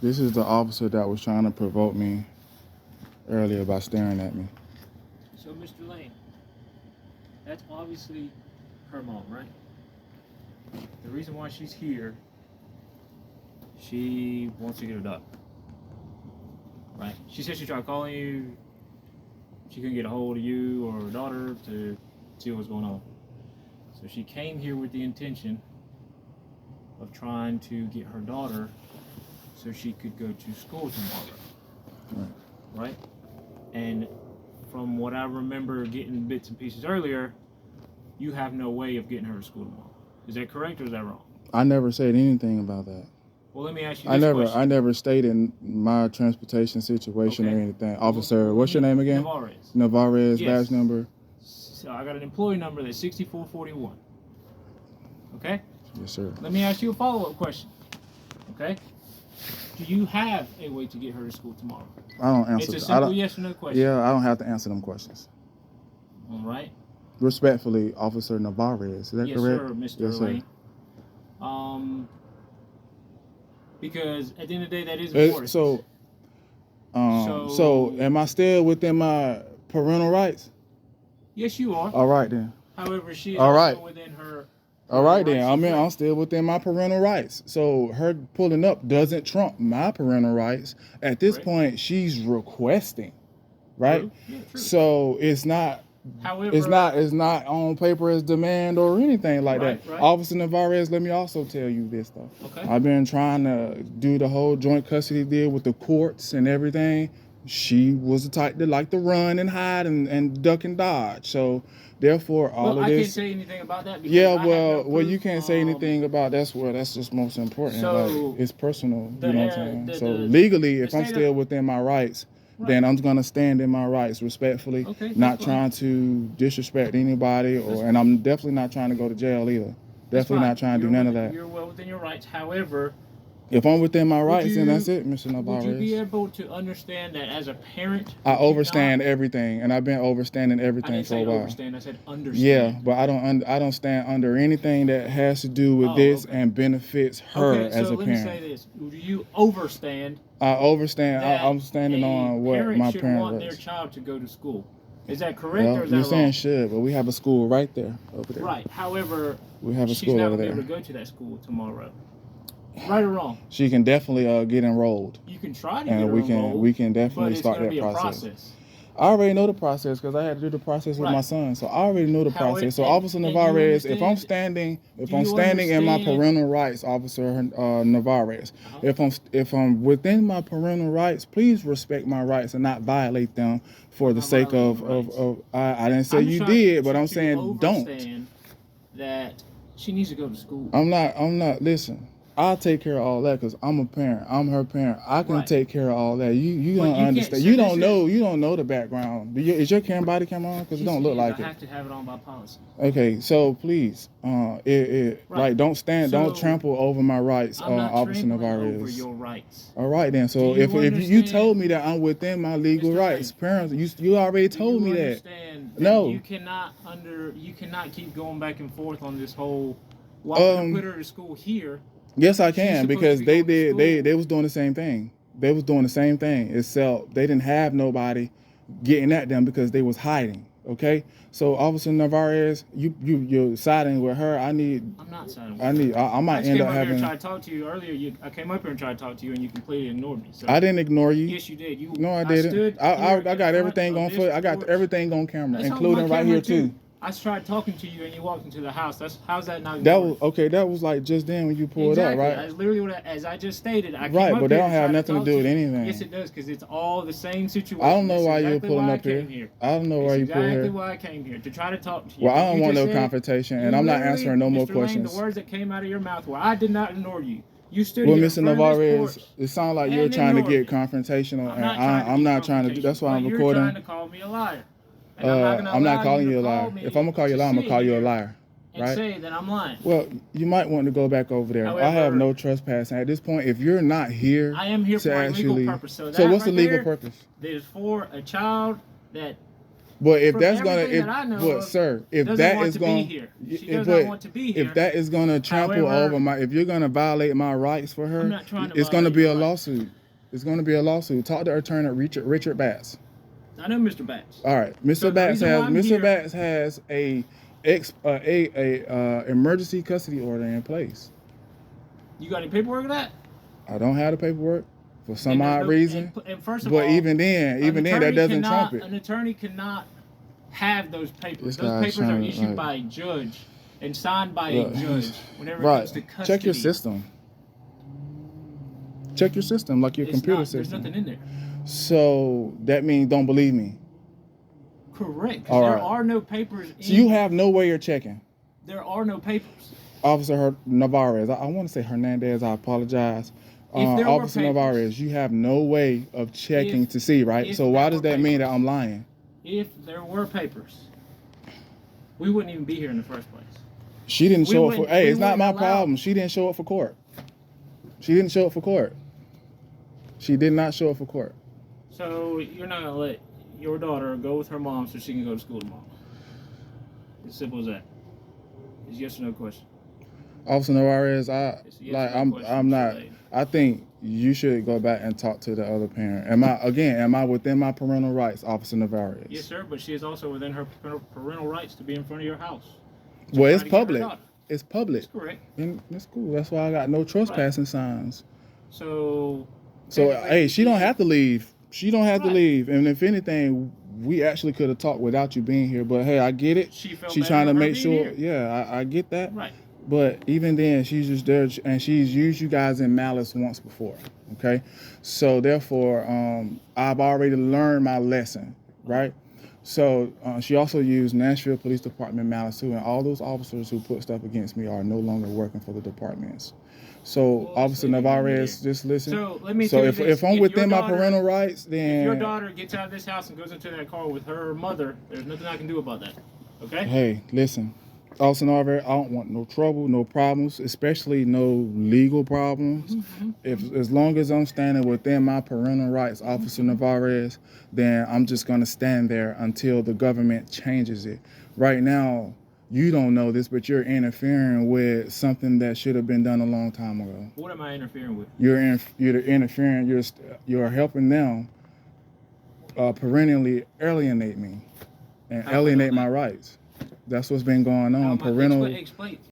This is the officer that was trying to provoke me earlier by staring at me. So, Mr. Lane, that's obviously her mom, right? The reason why she's here, she wants to get her daughter. Right? She said she tried calling you. She couldn't get a hold of you or her daughter to see what's going on. So she came here with the intention of trying to get her daughter so she could go to school tomorrow. Right? And from what I remember getting bits and pieces earlier, you have no way of getting her to school tomorrow. Is that correct or is that wrong? I never said anything about that. Well, let me ask you this question. I never stated my transportation situation or anything. Officer, what's your name again? Navarez. Navarez, yes. Badge number? So I got an employee number that's 6441. Okay? Yes, sir. Let me ask you a follow-up question. Okay? Do you have a way to get her to school tomorrow? I don't answer. It's a simple yes or no question. Yeah, I don't have to answer them questions. All right. Respectfully, Officer Navarez. Is that correct? Yes, sir, Mr. Lane. Because at the end of the day, that is important. So am I still within my parental rights? Yes, you are. All right, then. However, she is also within her... All right, then. I'm still within my parental rights. So her pulling up doesn't trump my parental rights. At this point, she's requesting, right? True. Yeah, true. So it's not... However, it's not on paper as demand or anything like that. Right. Officer Navarez, let me also tell you this though. Okay. I've been trying to do the whole joint custody deal with the courts and everything. She was the type that liked to run and hide and duck and dodge. So therefore, all of this. I can't say anything about that. Yeah, well, you can't say anything about that's just most important. So like, it's personal. You know what I'm saying? So legally, if I'm still within my rights. Right. Then I'm gonna stand in my rights respectfully, not trying to disrespect anybody, and I'm definitely not trying to go to jail either. Definitely not trying to do none of that. You're well within your rights. However, if I'm within my rights, then that's it, Mr. Navarez. Would you be able to understand that as a parent? I overstand everything, and I've been overstanding everything for a while. I said understand. Yeah, but I don't stand under anything that has to do with this and benefits her as a parent. Let me say this: do you overstand? I overstand. I'm standing on what my should parent want their child to go to school. Is that correct or is that wrong? You're saying should, but we have a school right there over there. Right. However, we have a school over there. She's not going to be able to go to that school tomorrow. Right or wrong? She can definitely get enrolled. You can try to get enrolled. And we can definitely start that process. I already know the process because I had to do the process with my son. So I already know the process. So Officer Navarez, if I'm standing in my parental rights, Officer Navarez, if I'm within my parental rights, please respect my rights and not violate them for the sake of I didn't say you did, but I'm saying don't. That she needs to go to school. I'm not, listen. I'll take care of all that because I'm a parent. I'm her parent. I can take care of all that. You don't understand. You don't know the background. Is your body camera on? Because it don't look like it. I have to have it on by policy. Okay, so please, don't trample over my rights, Officer Navarez. Over your rights. All right then. So if you told me that I'm within my legal rights, parents, you already told me that. No. You cannot keep going back and forth on this whole. Why would put her to school here? Yes, I can because they was doing the same thing. They was doing the same thing, except they didn't have nobody getting at them because they was hiding. Okay, so Officer Navarez, you're siding with her. I'm not siding with her. I might end up having. I tried to talk to you earlier. I came up here and tried to talk to you, and you completely ignored me. So I didn't ignore you. Yes, you did. No, I didn't. I got everything on foot. I got everything on camera, including right here too. I tried talking to you and you walked into the house. How's that not? That was like just then when you pulled up, right? That's literally as I just stated. But that don't have nothing to do with anything. Yes, it does because it's all the same situation. I don't know why you're pulling up here. I don't know why you pulled here. Exactly why I came here to try to talk to you. Well, I don't want no confrontation, and I'm not answering no more questions. The words that came out of your mouth were, "I did not ignore you. You stood here." Well, Mr. Navarez, it sounds like you're trying to get confrontational, and I'm not trying to do. That's why I'm recording. You're trying to call me a liar. I'm not calling you a liar. If I'm gonna call you a liar, I'm gonna call you a liar. Right? And say that I'm lying. Well, you might want to go back over there. However, I have no trespassing at this point. If you're not here, I am here for a legal purpose. So what's the legal purpose? There's for a child that But if From that's gonna, everything that I know but of, sir, if doesn't that want is to be going, here. She does not want to be here. if that is gonna trample However, over my, if you're gonna violate my rights for her, I'm not trying to it's gonna violate be your a rights. lawsuit. It's gonna be a lawsuit. Talk to attorney Richard Batts. I know Mr. Batts. All right, Mr. Batts has a emergency custody order in place. You got any paperwork of that? I don't have the paperwork for some odd reason. And first of but all, even then, that doesn't trump it. An attorney cannot have those papers. Those papers are issued by a judge and signed by a judge whenever it comes to custody. Check your system. Check your system, like your computer system. There's nothing in there. So that means don't believe me. Correct. There are no papers. So you have no way you're checking. There are no papers. Officer Navarez, I want to say Hernandez. I apologize. Officer Navarez, you have no way of checking to see, right? So why does that mean that I'm lying? If there were papers, we wouldn't even be here in the first place. She didn't show up for. Hey, it's not my problem. She didn't show up for court. She didn't show up for court. She did not show up for court. So you're not gonna let your daughter go with her mom so she can go to school tomorrow? As simple as that. It's yes or no question. Officer Navarez, I'm not. I think you should go back and talk to the other parent. Am I within my parental rights, Officer Navarez? Yes, sir. But she is also within her parental rights to be in front of your house. Well, it's public. It's public. That's correct. And that's cool. That's why I got no trespassing signs. So hey, she don't have to leave. She don't have to leave. And if anything, we actually could have talked without you being here. But hey, I get it. She's trying to make sure. Here. Yeah, I get that. Right. But even then, she's just there, and she's used you guys in malice once before. Okay, so therefore, I've already learned my lesson, right? So she also used Nashville Police Department malice too, and all those officers who put stuff against me are no longer working for the departments. So, Officer Navarez, just listen. So let me. So if I'm within my parental rights, then if your daughter gets out of this house and goes into that car with her mother, there's nothing I can do about that. Okay. Hey, listen. Officer Navarez, I don't want no trouble, no problems, especially no legal problems. As long as I'm standing within my parental rights, Officer Navarez, then I'm just gonna stand there until the government changes it. Right now, you don't know this, but you're interfering with something that should have been done a long time ago. What am I interfering with? You're interfering. You're helping them perennially alienate me and alienate my rights. That's what's been going on. Parental. Explain.